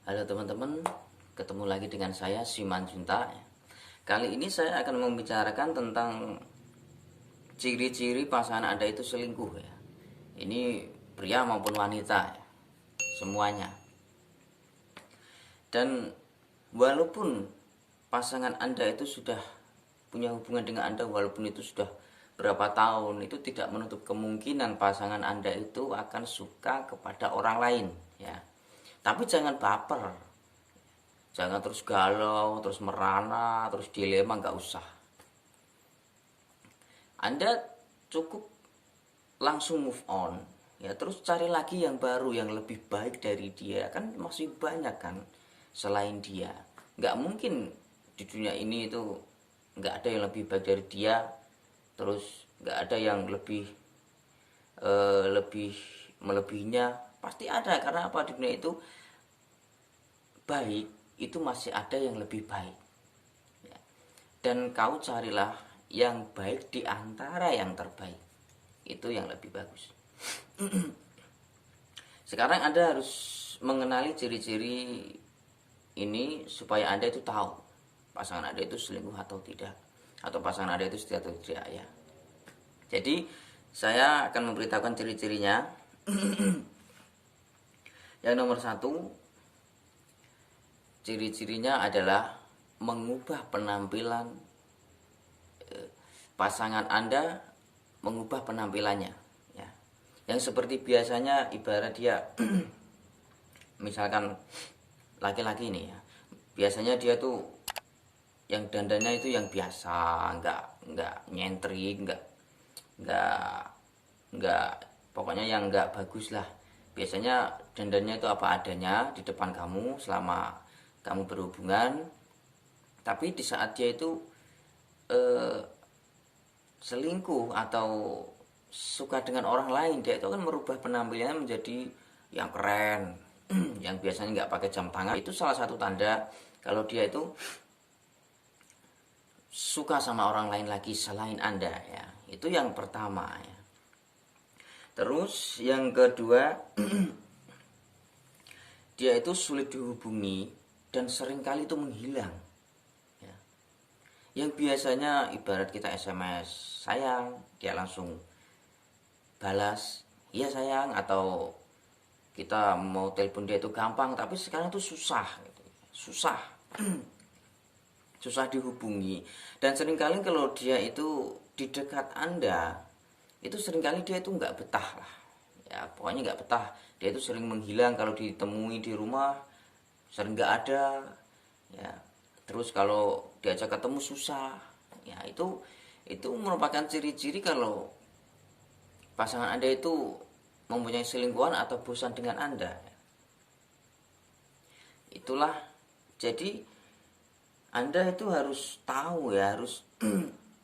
Halo teman-teman, ketemu lagi dengan saya Simanjunta. Kali ini saya akan membicarakan tentang ciri-ciri pasangan Anda itu selingkuh ya. Ini pria maupun wanita ya, semuanya. Dan walaupun pasangan Anda itu sudah punya hubungan dengan Anda, walaupun itu sudah berapa tahun, itu tidak menutup kemungkinan pasangan Anda itu akan suka kepada orang lain ya. Tapi jangan baper, jangan terus galau, terus merana, terus dilema, nggak usah. Anda cukup langsung move on ya, terus cari lagi yang baru, yang lebih baik dari dia. Kan masih banyak kan selain dia. Nggak mungkin di dunia ini itu nggak ada yang lebih baik dari dia, terus nggak ada yang lebih melebihinya. Pasti ada, karena apa, di dunia itu baik itu masih ada yang lebih baik ya. Dan kau carilah yang baik di antara yang terbaik, itu yang lebih bagus. Sekarang Anda harus mengenali ciri-ciri ini supaya Anda itu tahu pasangan Anda itu selingkuh atau tidak, atau pasangan Anda itu setia atau tidak ya. Jadi saya akan memberitahukan ciri-cirinya. Yang nomor satu, ciri-cirinya adalah mengubah penampilan pasangan Anda, mengubah penampilannya ya. Yang seperti biasanya, ibarat dia misalkan laki-laki ini ya, biasanya dia tuh yang dandannya itu yang biasa, nggak nyentrik, nggak nggak pokoknya yang nggak bagus lah. Biasanya dandannya itu apa adanya di depan kamu selama kamu berhubungan. Tapi di saat dia itu selingkuh atau suka dengan orang lain, dia itu akan merubah penampilannya menjadi yang keren, yang biasanya nggak pakai jam tangan. Itu salah satu tanda kalau dia itu suka sama orang lain lagi selain Anda ya. Itu yang pertama ya. Terus yang kedua, dia itu sulit dihubungi dan seringkali itu menghilang ya. Yang biasanya ibarat kita SMS sayang, dia langsung balas iya sayang, atau kita mau telepon dia itu gampang, tapi sekarang itu susah gitu. Susah susah dihubungi. Dan seringkali kalau dia itu di dekat Anda, itu seringkali dia itu nggak betah lah ya, pokoknya nggak betah. Dia itu sering menghilang, kalau ditemui di rumah sering nggak ada ya. Terus kalau diajak ketemu susah ya. Itu merupakan ciri-ciri kalau pasangan Anda itu mempunyai selingkuhan atau bosan dengan Anda. Itulah, jadi Anda itu harus tahu ya, harus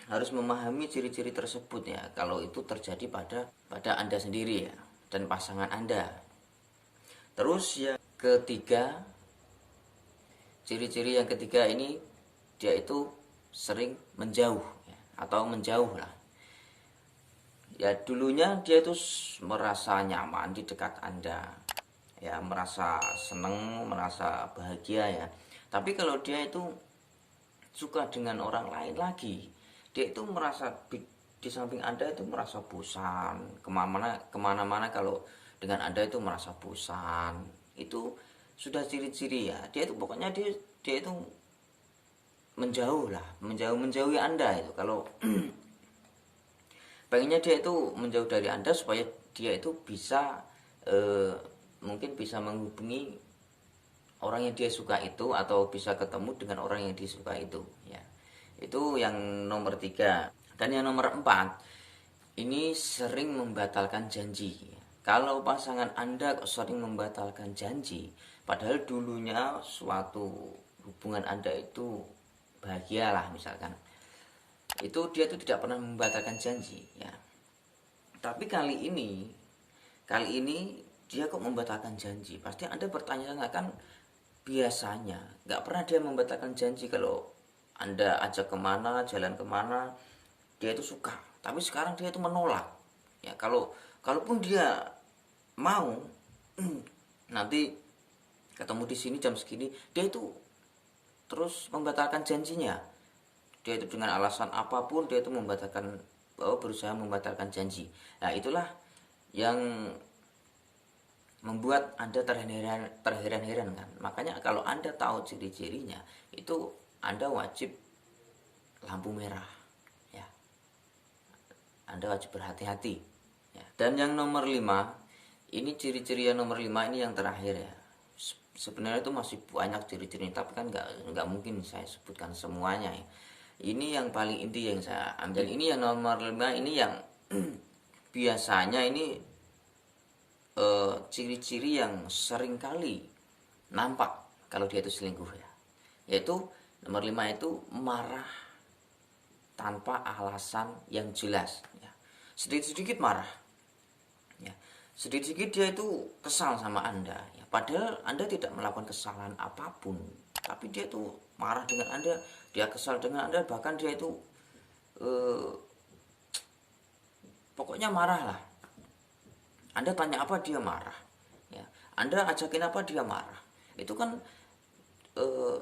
harus memahami ciri-ciri tersebut ya, kalau itu terjadi pada Anda sendiri ya dan pasangan Anda. Terus yang ketiga, ciri-ciri yang ketiga ini, dia itu sering menjauh ya, atau menjauh lah ya. Dulunya dia itu merasa nyaman di dekat Anda ya, merasa seneng, merasa bahagia ya. Tapi kalau dia itu suka dengan orang lain lagi, dia itu merasa di samping Anda itu merasa bosan, kemana-mana kalau dengan Anda itu merasa bosan. Itu sudah ciri-ciri ya, dia itu pokoknya dia itu menjauh lah, menjauhi Anda itu. Kalau pengennya dia itu menjauh dari Anda supaya dia itu bisa mungkin bisa menghubungi orang yang dia suka itu, atau bisa ketemu dengan orang yang disuka itu ya. Itu yang nomor tiga. Dan yang nomor empat, ini sering membatalkan janji. Kalau pasangan Anda sering membatalkan janji, padahal dulunya suatu hubungan Anda itu bahagia lah misalkan, itu dia tuh tidak pernah membatalkan janji ya. Tapi kali ini dia kok membatalkan janji. Pasti Anda bertanya-tanya kan, biasanya nggak pernah dia membatalkan janji. Kalau Anda ajak kemana, jalan kemana, dia itu suka. Tapi sekarang dia itu menolak ya. Kalaupun dia mau nanti ketemu di sini jam segini, dia itu terus membatalkan janjinya. Dia itu dengan alasan apapun dia itu membatalkan, berusaha membatalkan janji. Nah, itulah yang membuat Anda terheran-heran kan. Makanya kalau Anda tahu ciri-cirinya, itu Anda wajib lampu merah ya. Anda wajib berhati-hati ya. Dan yang nomor 5, ini ciri-ciri yang nomor 5 ini yang terakhir ya. Sebenarnya itu masih banyak ciri-cirinya, tapi kan nggak mungkin saya sebutkan semuanya ya. Ini yang paling inti yang saya ambil. Ini yang nomor 5 ini yang biasanya ini ciri-ciri yang sering kali nampak kalau dia itu selingkuh ya. Yaitu nomor 5 itu marah tanpa alasan yang jelas ya. Sedikit-sedikit marah ya. Sedikit-sedikit dia itu kesal sama Anda ya. Padahal Anda tidak melakukan kesalahan apapun, tapi dia itu marah dengan Anda, dia kesal dengan Anda, bahkan dia itu pokoknya marah lah. Anda tanya apa dia marah ya. Anda ajakin apa dia marah. Itu kan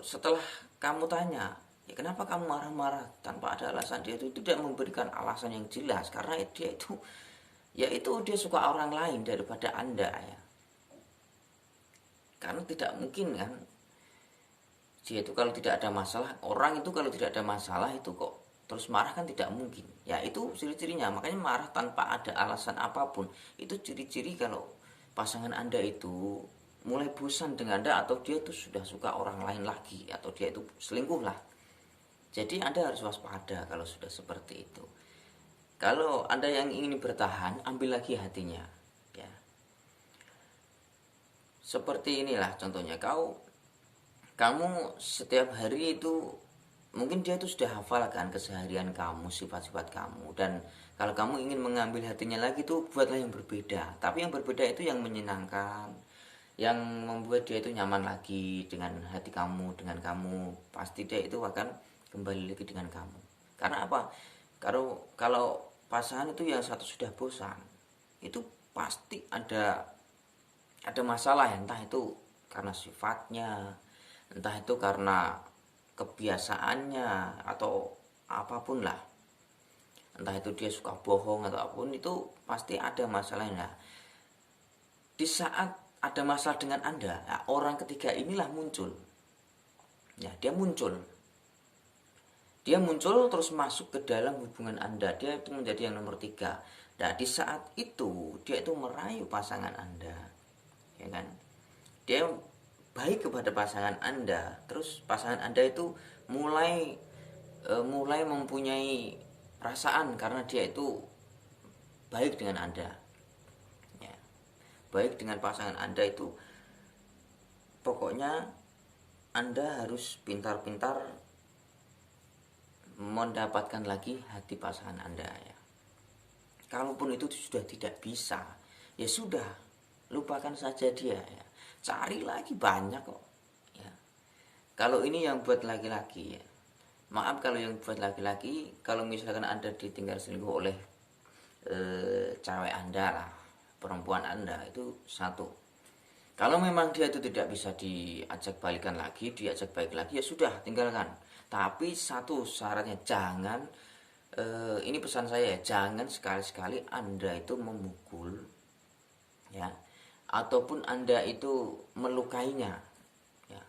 setelah kamu tanya, ya kenapa kamu marah-marah tanpa ada alasan, dia itu tidak memberikan alasan yang jelas, karena dia itu dia suka orang lain daripada Anda ya. Karena tidak mungkin kan, dia itu kalau tidak ada masalah, orang itu kalau tidak ada masalah itu kok terus marah, kan tidak mungkin ya. Itu ciri-cirinya. Makanya marah tanpa ada alasan apapun, itu ciri-ciri kalau pasangan Anda itu mulai bosan dengan Anda, atau dia itu sudah suka orang lain lagi, atau dia itu selingkuh lah. Jadi Anda harus waspada kalau sudah seperti itu. Kalau Anda yang ingin bertahan, ambil lagi hatinya ya. Seperti inilah contohnya, kamu setiap hari itu mungkin dia itu sudah hafal kan keseharian kamu, sifat-sifat kamu, dan kalau kamu ingin mengambil hatinya lagi tuh buatlah yang berbeda. Tapi yang berbeda itu yang menyenangkan, yang membuat dia itu nyaman lagi dengan hati kamu, dengan kamu. Pasti dia itu akan kembali lagi dengan kamu. Karena apa? Kalau pasangan itu yang satu sudah bosan, itu pasti ada masalah ya. Entah itu karena sifatnya, entah itu karena kebiasaannya, atau apapun lah. Entah itu dia suka bohong atau apapun, itu pasti ada masalahnya. Di saat ada masalah dengan Anda, ya, orang ketiga inilah muncul ya. Dia muncul terus masuk ke dalam hubungan Anda. Dia itu menjadi yang nomor 3. Nah, di saat itu dia itu merayu pasangan Anda ya kan. Dia baik kepada pasangan Anda, terus pasangan Anda itu mulai mempunyai perasaan karena dia itu baik dengan Anda ya. Baik dengan pasangan Anda itu, pokoknya Anda harus pintar-pintar mendapatkan lagi hati pasangan Anda ya. Kalaupun itu sudah tidak bisa, ya sudah, lupakan saja dia ya. Cari lagi banyak kok ya. Kalau ini yang buat laki-laki ya, maaf kalau yang buat laki-laki, kalau misalkan Anda ditinggal selingkuh oleh cewek Anda lah, perempuan Anda, itu satu, kalau memang dia itu tidak bisa diajak balikan lagi, diajak baik lagi, ya sudah, tinggalkan. Tapi satu syaratnya, jangan ini pesan saya ya, jangan sekali-sekali Anda itu memukul ya, ataupun Anda itu melukainya ya.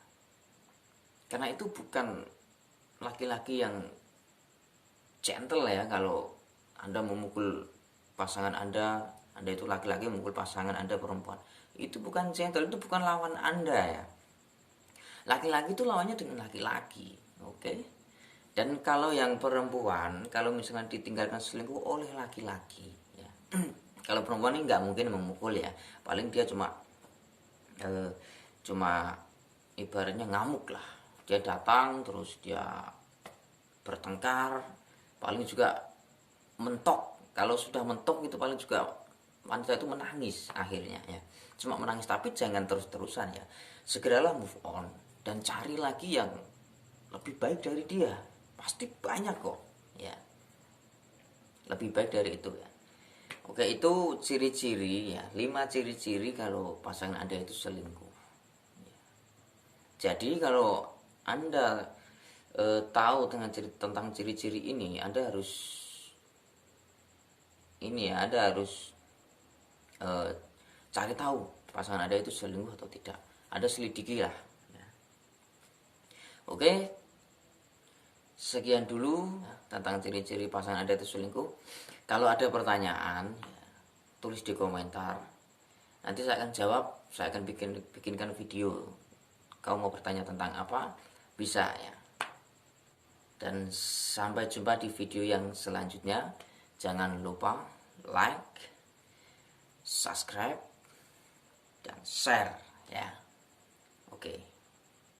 Karena itu bukan laki-laki yang gentle ya. Kalau Anda memukul pasangan Anda itu laki-laki memukul pasangan Anda perempuan, itu bukan gentle, itu bukan lawan Anda ya. Laki-laki itu lawannya dengan laki-laki, oke? Dan kalau yang perempuan, kalau misalnya ditinggalkan selingkuh oleh laki-laki ya, kalau perempuan ini nggak mungkin memukul ya, paling dia cuma ibaratnya ngamuk lah. Dia datang terus dia bertengkar, paling juga mentok. Kalau sudah mentok itu paling juga wanita itu menangis akhirnya ya, cuma menangis. Tapi jangan terus-terusan ya, segeralah move on dan cari lagi yang lebih baik dari dia. Pasti banyak kok ya, lebih baik dari itu ya. Oke, itu ciri-ciri ya, 5 ciri-ciri kalau pasangan Anda itu selingkuh ya. Jadi kalau Anda tahu tentang ciri-ciri ini, Anda harus Anda harus cari tahu pasangan Anda itu selingkuh atau tidak. Anda selidiki lah. Ya. Oke, sekian dulu tentang ciri-ciri pasangan Anda itu selingkuh. Kalau ada pertanyaan, ya, tulis di komentar. Nanti saya akan jawab. Saya akan bikinkan video. Kau mau bertanya tentang apa? Bisa ya. Dan sampai jumpa di video yang selanjutnya. Jangan lupa like, subscribe, dan share ya. Oke.